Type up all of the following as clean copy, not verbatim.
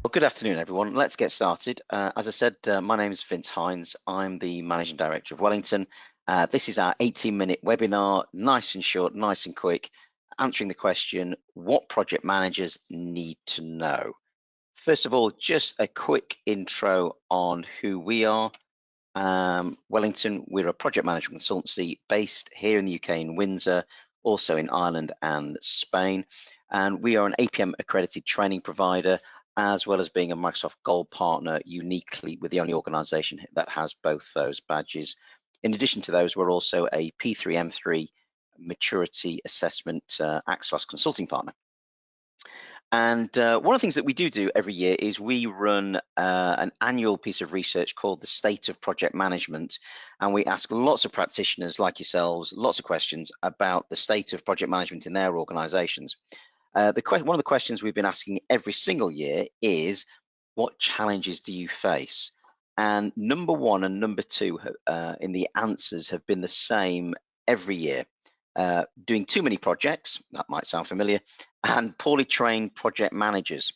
Well, good afternoon, everyone. Let's get started. As I said, my name is Vince Hines. I'm the Managing Director of Wellington. This is our 18-minute webinar, nice and short, nice and quick, answering the question, what project managers need to know? First of all, just a quick intro on who we are. Wellington, we're a project management consultancy based here in the UK in Windsor, also in Ireland and Spain. And we are an APM accredited training provider, as well as being a Microsoft Gold partner, uniquely with the only organization that has both those badges. In addition to those, we're also a P3M3 maturity assessment Axos consulting partner. And one of the things that we do every year is we run an annual piece of research called the State of Project Management. And we ask lots of practitioners like yourselves, lots of questions about the state of project management in their organizations. One of the questions we've been asking every single year is, what challenges do you face? And number one and number two in the answers have been the same every year. Doing too many projects, that might sound familiar, and poorly trained project managers.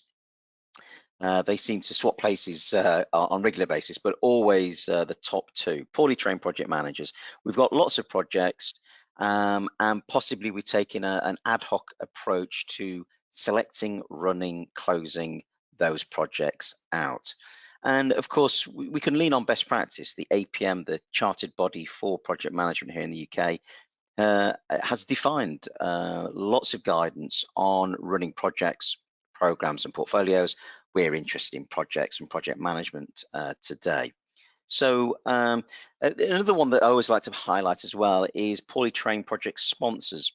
They seem to swap places on a regular basis, but always the top two, poorly trained project managers. We've got lots of projects, and possibly we're taking an ad hoc approach to selecting, running, closing those projects out. And of course, we can lean on best practice. The APM, the chartered body for project management here in the UK, has defined lots of guidance on running projects, programs and portfolios. We're interested in projects and project management today. So another one that I always like to highlight as well is poorly trained project sponsors.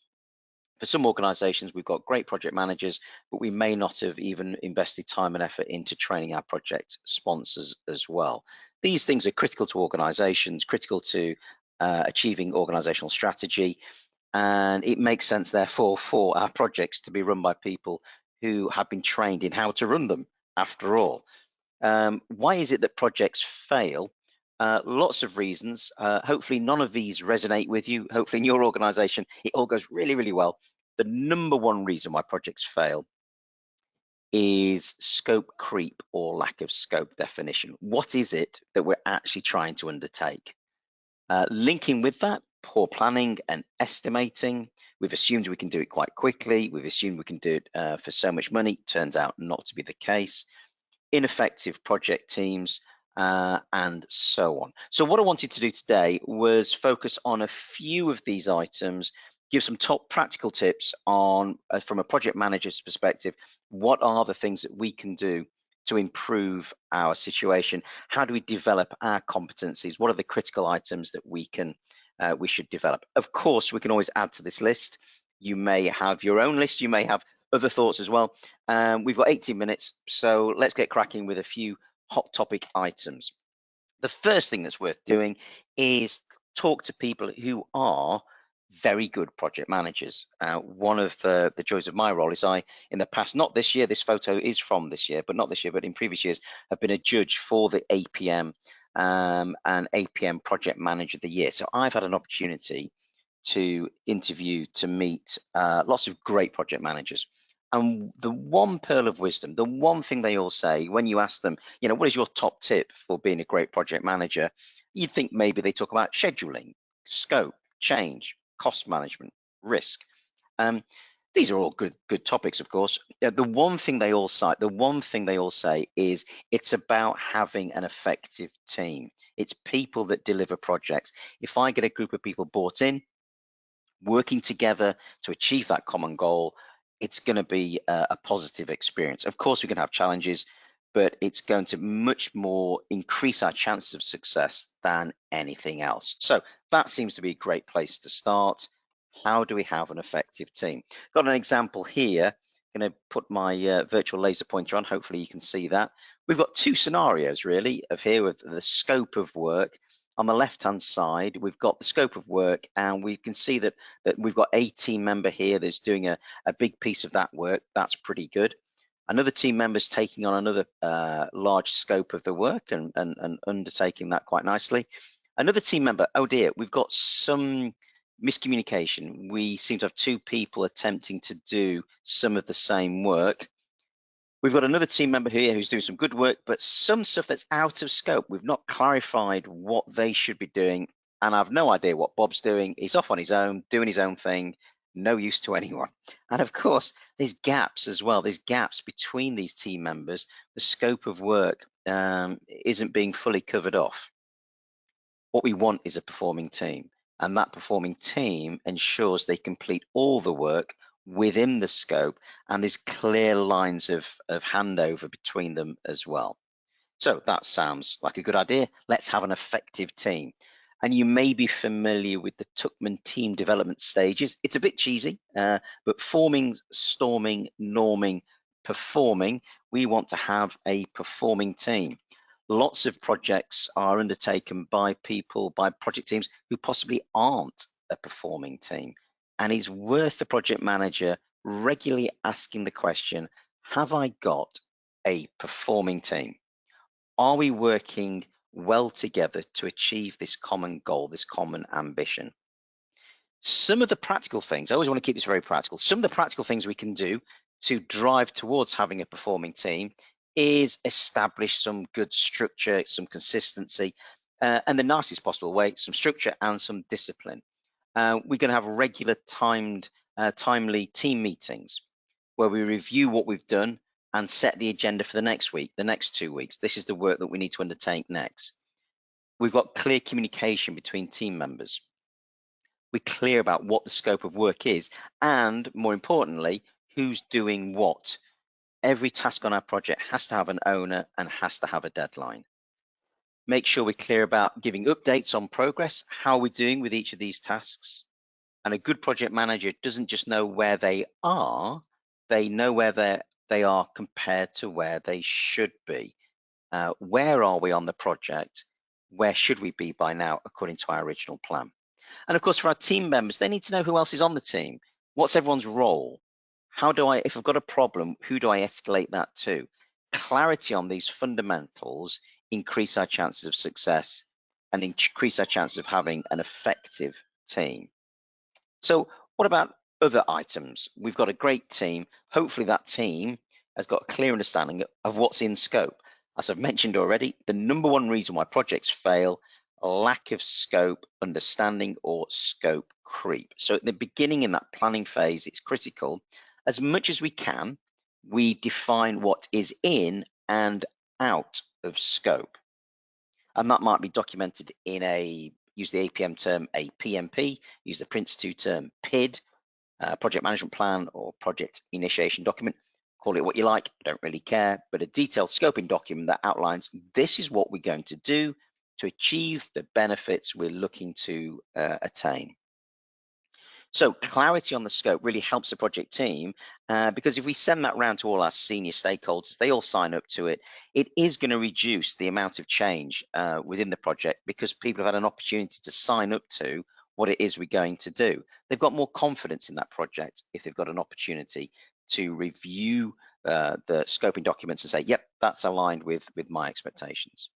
For some organizations, we've got great project managers, but we may not have even invested time and effort into training our project sponsors as well. These things are critical to organizations, critical to achieving organizational strategy, and it makes sense, therefore, for our projects to be run by people who have been trained in how to run them, after all. Why is it that projects fail? Lots of reasons. Hopefully none of these resonate with you. Hopefully in your organization, it all goes really, really well. The number one reason why projects fail is scope creep or lack of scope definition. What is it that we're actually trying to undertake? Linking with that, poor planning and estimating. We've assumed we can do it quite quickly. We've assumed we can do it for so much money. Turns out not to be the case. Ineffective project teams, and so on. So what I wanted to do today was focus on a few of these items, give some top practical tips on, from a project manager's perspective, what are the things that we can do to improve our situation? How do we develop our competencies? What are the critical items that we should develop? Of course, we can always add to this list. You may have your own list. You may have other thoughts as well. We've got 18 minutes, so let's get cracking with a few hot topic items. The first thing that's worth doing is talk to people who are very good project managers. One of the joys of my role is in the past, not this year, this photo is from this year, but not this year, but in previous years, have been a judge for the APM and APM Project Manager of the Year. So I've had an opportunity to interview, to meet lots of great project managers. And the one pearl of wisdom, the one thing they all say when you ask them, what is your top tip for being a great project manager? You'd think maybe they talk about scheduling, scope, change, cost management, risk. These are all good topics, of course. The one thing they all say is it's about having an effective team. It's people that deliver projects. If I get a group of people bought in, working together to achieve that common goal, it's going to be a positive experience. Of course, we can have challenges, but it's going to much more increase our chances of success than anything else. So that seems to be a great place to start. How do we have an effective team? Got an example here. I'm going to put my virtual laser pointer on. Hopefully you can see that. We've got two scenarios really of here with the scope of work. On the left-hand side, we've got the scope of work, and we can see that we've got a team member here that's doing a big piece of that work. That's pretty good. Another team member's taking on another large scope of the work and undertaking that quite nicely. Another team member, oh dear, we've got some miscommunication. We seem to have two people attempting to do some of the same work. We've got another team member here who's doing some good work, but some stuff that's out of scope. We've not clarified what they should be doing, and I've no idea what Bob's doing. He's off on his own, doing his own thing, no use to anyone. And of course, there's gaps as well. There's gaps between these team members. The scope of work isn't being fully covered off. What we want is a performing team, and that performing team ensures they complete all the work within the scope, and there's clear lines of handover between them as well. So that sounds like a good idea. Let's have an effective team. And you may be familiar with the Tuckman team development stages. It's a bit cheesy, but forming, storming, norming, performing, we want to have a performing team. Lots of projects are undertaken by people, by project teams who possibly aren't a performing team. And it's worth the project manager regularly asking the question, have I got a performing team? Are we working well together to achieve this common goal, this common ambition? Some of the practical things, I always want to keep this very practical, some of the practical things we can do to drive towards having a performing team is establish some good structure, some consistency, and the nicest possible way, some structure and some discipline. We're going to have regular timely team meetings where we review what we've done and set the agenda for the next week, the next 2 weeks. This is the work that we need to undertake next. We've got clear communication between team members. We're clear about what the scope of work is, and more importantly, who's doing what. Every task on our project has to have an owner and has to have a deadline. Make sure we're clear about giving updates on progress, how we're doing with each of these tasks. And a good project manager doesn't just know where they are, they know where they are compared to where they should be. Where are we on the project? Where should we be by now, according to our original plan? And of course, for our team members, they need to know who else is on the team. What's everyone's role? How do I, if I've got a problem, who do I escalate that to? Clarity on these fundamentals increase our chances of success and increase our chances of having an effective team. So what about other items? We've got a great team. Hopefully that team has got a clear understanding of what's in scope. As I've mentioned already, the number one reason why projects fail, lack of scope understanding or scope creep. So at the beginning in that planning phase, it's critical. As much as we can, we define what is in and out of scope. And that might be documented in use the APM term, a PMP, use the Prince2 term, PID, project management plan or project initiation document. Call it what you like, I don't really care, but a detailed scoping document that outlines this is what we're going to do to achieve the benefits we're looking to attain. So clarity on the scope really helps the project team because if we send that round to all our senior stakeholders, they all sign up to it, it is going to reduce the amount of change within the project because people have had an opportunity to sign up to what it is we're going to do. They've got more confidence in that project if they've got an opportunity to review the scoping documents and say, yep, that's aligned with my expectations.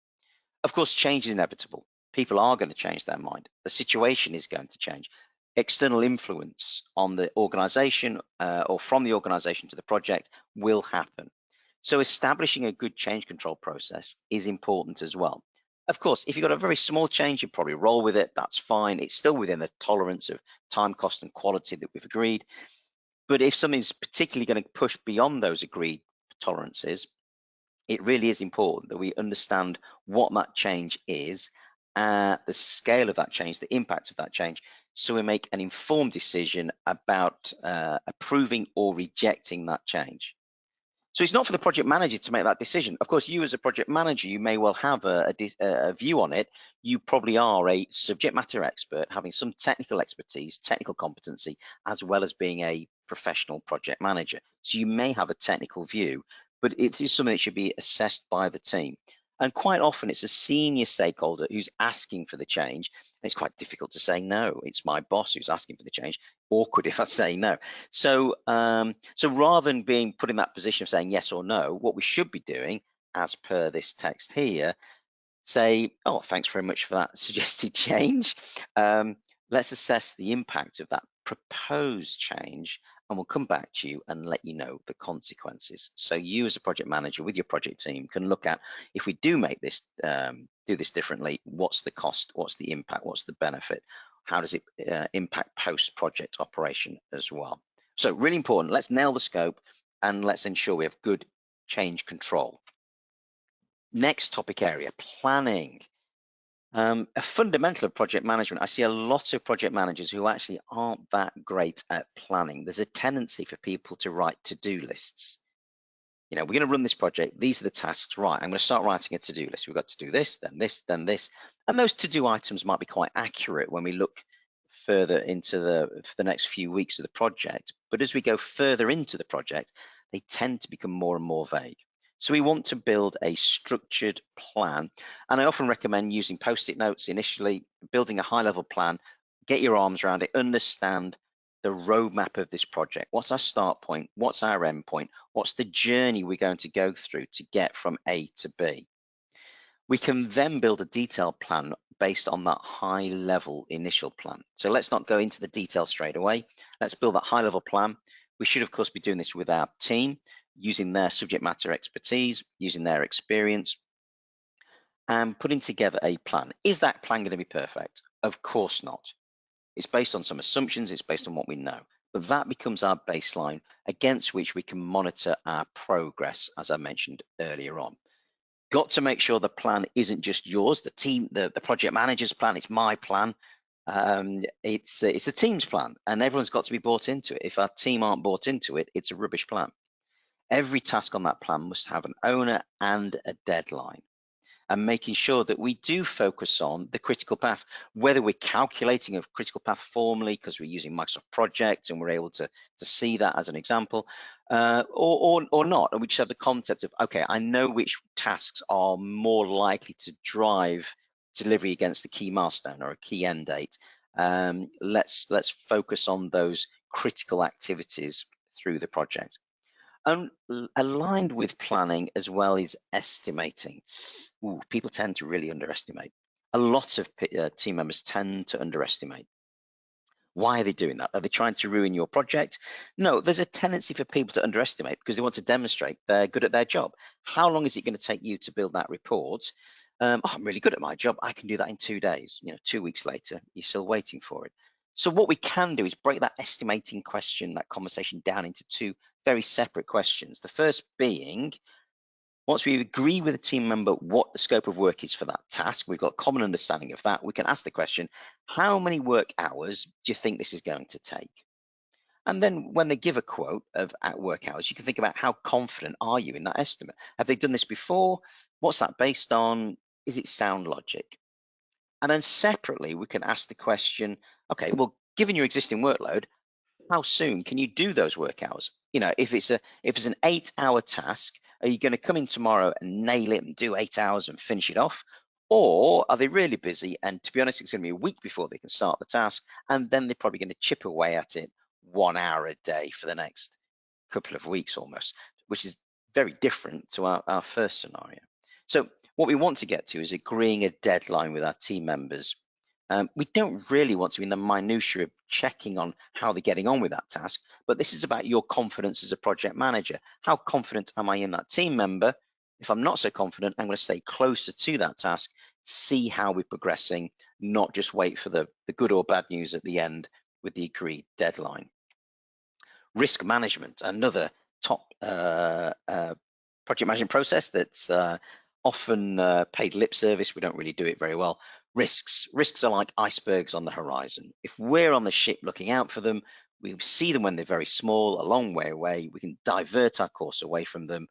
Of course, change is inevitable. People are going to change their mind. The situation is going to change. External influence on the organization or from the organization to the project will happen. So establishing a good change control process is important as well. Of course, if you've got a very small change, you probably roll with it. That's fine. It's still within the tolerance of time, cost, and quality that we've agreed. But if something's particularly going to push beyond those agreed tolerances, it really is important that we understand what that change is, the scale of that change, the impact of that change, so we make an informed decision about approving or rejecting that change. So it's not for the project manager to make that decision. Of course, you as a project manager, you may well have a view on it. You probably are a subject matter expert, having some technical expertise, technical competency, as well as being a professional project manager. So you may have a technical view, but it is something that should be assessed by the team. And quite often it's a senior stakeholder who's asking for the change. And it's quite difficult to say no. It's my boss who's asking for the change. Awkward if I say no. So, so rather than being put in that position of saying yes or no, what we should be doing, as per this text here, say, oh, thanks very much for that suggested change. Let's assess the impact of that propose change, and we'll come back to you and let you know the consequences. So you as a project manager with your project team can look at, if we do make this, do this differently, what's the cost, what's the impact, what's the benefit, how does it impact post-project operation as well. So really important, let's nail the scope and let's ensure we have good change control. Next topic area, planning. A fundamental of project management, I see a lot of project managers who actually aren't that great at planning. There's a tendency for people to write to-do lists. You know, we're going to run this project. These are the tasks. Right, I'm going to start writing a to-do list. We've got to do this, then this, then this. And those to-do items might be quite accurate when we look further into the next few weeks of the project. But as we go further into the project, they tend to become more and more vague. So we want to build a structured plan. And I often recommend using post-it notes initially, building a high-level plan, get your arms around it, understand the roadmap of this project. What's our start point? What's our end point? What's the journey we're going to go through to get from A to B? We can then build a detailed plan based on that high-level initial plan. So let's not go into the details straight away. Let's build that high-level plan. We should, of course, be doing this with our team, using their subject matter expertise, using their experience, and putting together a plan. Is that plan going to be perfect? Of course not. It's based on some assumptions, it's based on what we know, but that becomes our baseline against which we can monitor our progress, as I mentioned earlier on. Got to make sure the plan isn't just yours, the team, the project manager's plan, it's my plan. It's the team's plan, and everyone's got to be bought into it. If our team aren't bought into it, it's a rubbish plan. Every task on that plan must have an owner and a deadline, and making sure that we do focus on the critical path, whether we're calculating a critical path formally because we're using Microsoft Project and we're able to see that as an example, or not. And we just have the concept of, okay, I know which tasks are more likely to drive delivery against the key milestone or a key end date. Let's focus on those critical activities through the project. And aligned with planning as well is estimating. Ooh, people tend to really underestimate. A lot of team members tend to underestimate. Why are they doing that? Are they trying to ruin your project? No, there's a tendency for people to underestimate because they want to demonstrate they're good at their job. How long is it going to take you to build that report? Oh, I'm really good at my job. I can do that in 2 days. You know, 2 weeks later, you're still waiting for it. So what we can do is break that estimating question, that conversation down into 2 very separate questions. The first being, once we agree with a team member what the scope of work is for that task, we've got common understanding of that, we can ask the question, how many work hours do you think this is going to take? And then when they give a quote of at work hours, you can think about how confident are you in that estimate? Have they done this before? What's that based on? Is it sound logic? And then separately, we can ask the question, okay, well, given your existing workload, how soon can you do those work hours? You know, if it's an 8-hour task, are you going to come in tomorrow and nail it and do 8 hours and finish it off? Or are they really busy? And to be honest, it's going to be a week before they can start the task. And then they're probably going to chip away at it 1 hour a day for the next couple of weeks almost, which is very different to our first scenario. So what we want to get to is agreeing a deadline with our team members. We don't really want to be in the minutiae of checking on how they're getting on with that task, but this is about your confidence as a project manager. How confident am I in that team member? If I'm not so confident, I'm going to stay closer to that task, see how we're progressing, not just wait for the good or bad news at the end with the agreed deadline. Risk management, another top project management process that's often paid lip service. We don't really do it very well. Risks are like icebergs on the horizon. If we're on the ship looking out for them, we see them when they're very small, a long way away. We can divert our course away from them.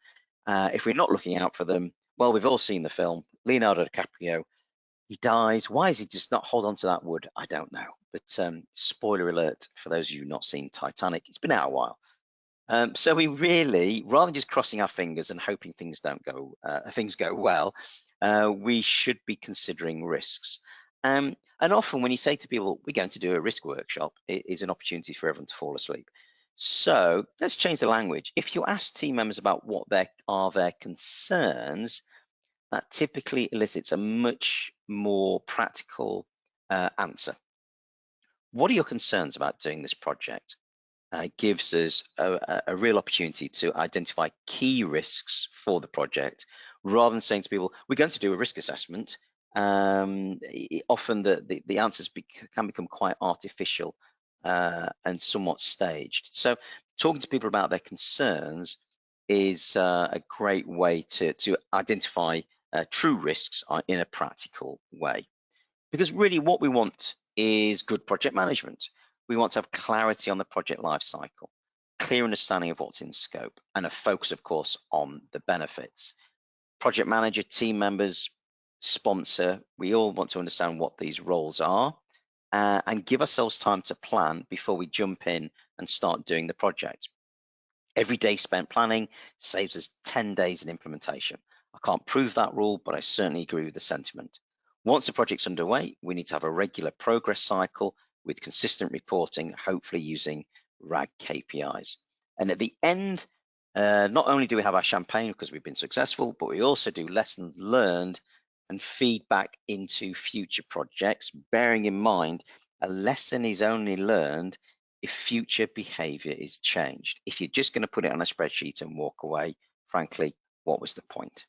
If we're not looking out for them, well, we've all seen the film, Leonardo DiCaprio, he dies. Why is he just not hold on to that wood? I don't know. But spoiler alert for those of you not seen Titanic, it's been out a while. So we really, rather than just crossing our fingers and hoping things go well, we should be considering risks. And often when you say to people, we're going to do a risk workshop, it is an opportunity for everyone to fall asleep. So let's change the language. If you ask team members about what are their concerns, that typically elicits a much more practical answer. What are your concerns about doing this project? It gives us a real opportunity to identify key risks for the project, rather than saying to people, we're going to do a risk assessment. Often the answers can become quite artificial and somewhat staged. So talking to people about their concerns is a great way to identify true risks in a practical way. Because really what we want is good project management. We want to have clarity on the project lifecycle, clear understanding of what's in scope, and a focus, of course, on the benefits. Project manager, team members, sponsor, we all want to understand what these roles are and give ourselves time to plan before we jump in and start doing the project. Every day spent planning saves us 10 days in implementation. I can't prove that rule, but I certainly agree with the sentiment. Once the project's underway, we need to have a regular progress cycle with consistent reporting, hopefully using RAG KPIs. And at the end, not only do we have our champagne because we've been successful, but we also do lessons learned and feedback into future projects, bearing in mind a lesson is only learned if future behavior is changed. If you're just going to put it on a spreadsheet and walk away, frankly, what was the point?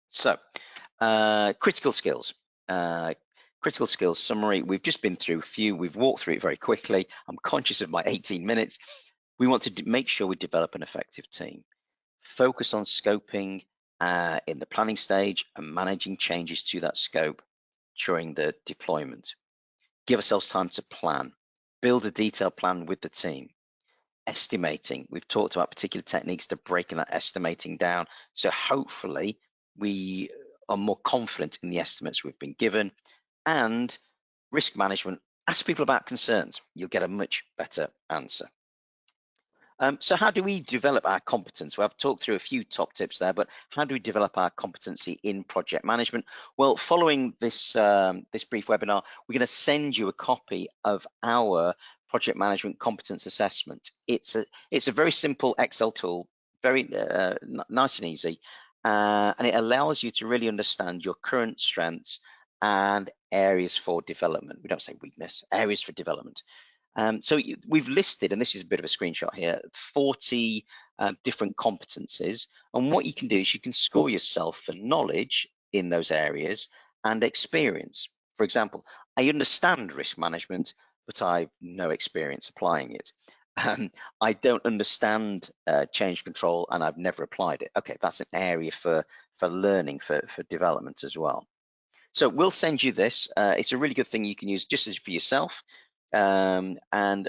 So, critical skills. Critical skills summary. We've just been through a few. We've walked through it very quickly. I'm conscious of my 18 minutes. We want to make sure we develop an effective team. Focus on scoping in the planning stage and managing changes to that scope during the deployment. Give ourselves time to plan. Build a detailed plan with the team. Estimating. We've talked about particular techniques to breaking that estimating down. So hopefully we are more confident in the estimates we've been given. And risk management. Ask people about concerns. You'll get a much better answer. So how do we develop our competence? Well, I've talked through a few top tips there, but how do we develop our competency in project management? Well, following this, this brief webinar, we're going to send you a copy of our project management competence assessment. It's a very simple Excel tool, very nice and easy, and it allows you to really understand your current strengths and areas for development. We don't say weakness, areas for development. So we've listed, and this is a bit of a screenshot here, 40 different competencies. And what you can do is you can score yourself for knowledge in those areas and experience. For example, I understand risk management, but I've no experience applying it. I don't understand change control and I've never applied it. Okay, that's an area for learning, for development as well. So we'll send you this. It's a really good thing you can use just as for yourself. And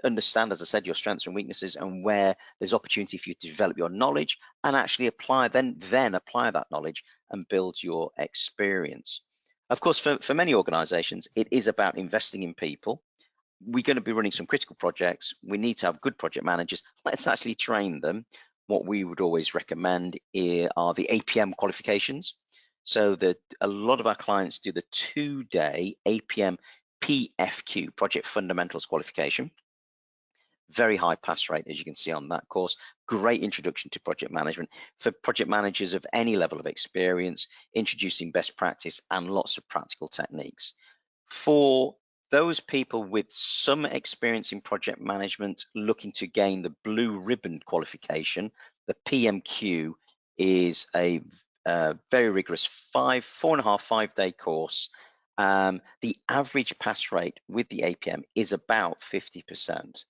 understand, as I said, your strengths and weaknesses and where there's opportunity for you to develop your knowledge and actually apply, then apply that knowledge and build your experience. Of course, for many organizations, it is about investing in people. We're going to be running some critical projects. We need to have good project managers. Let's actually train them. What we would always recommend are the APM qualifications. So that a lot of our clients do the 2-day APM PFQ, Project Fundamentals Qualification. Very high pass rate, as you can see on that course. Great introduction to project management for project managers of any level of experience, introducing best practice and lots of practical techniques. For those people with some experience in project management looking to gain the blue ribbon qualification, the PMQ is a very rigorous 4.5-5 day course. The average pass rate with the APM is about 50%.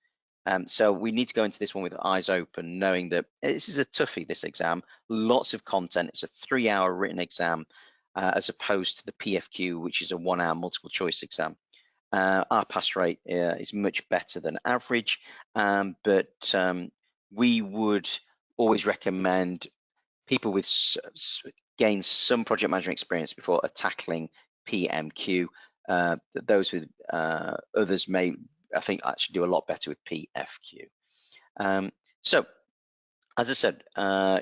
So we need to go into this one with eyes open, knowing that this is a toughie, this exam, lots of content. It's a 3-hour written exam as opposed to the PFQ, which is a 1-hour multiple choice exam. Our pass rate is much better than average, but we would always recommend people with gain some project management experience before tackling PMQ. Those with others may, I think, actually do a lot better with PFQ. So, as I said,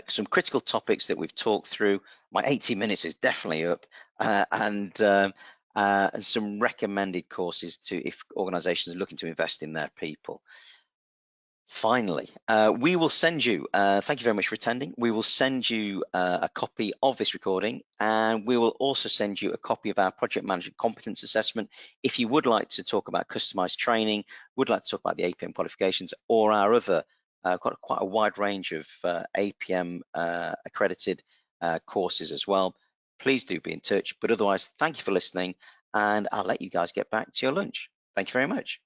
some critical topics that we've talked through. My 18 minutes is definitely up, and some recommended courses to if organizations are looking to invest in their people. Finally, we will send you, thank you very much for attending. We will send you a copy of this recording, and we will also send you a copy of our project management competence assessment. If you would like to talk about customized training, would like to talk about the APM qualifications or our other, quite a wide range of APM accredited courses as well, please do be in touch. But otherwise, thank you for listening, and I'll let you guys get back to your lunch. Thank you very much.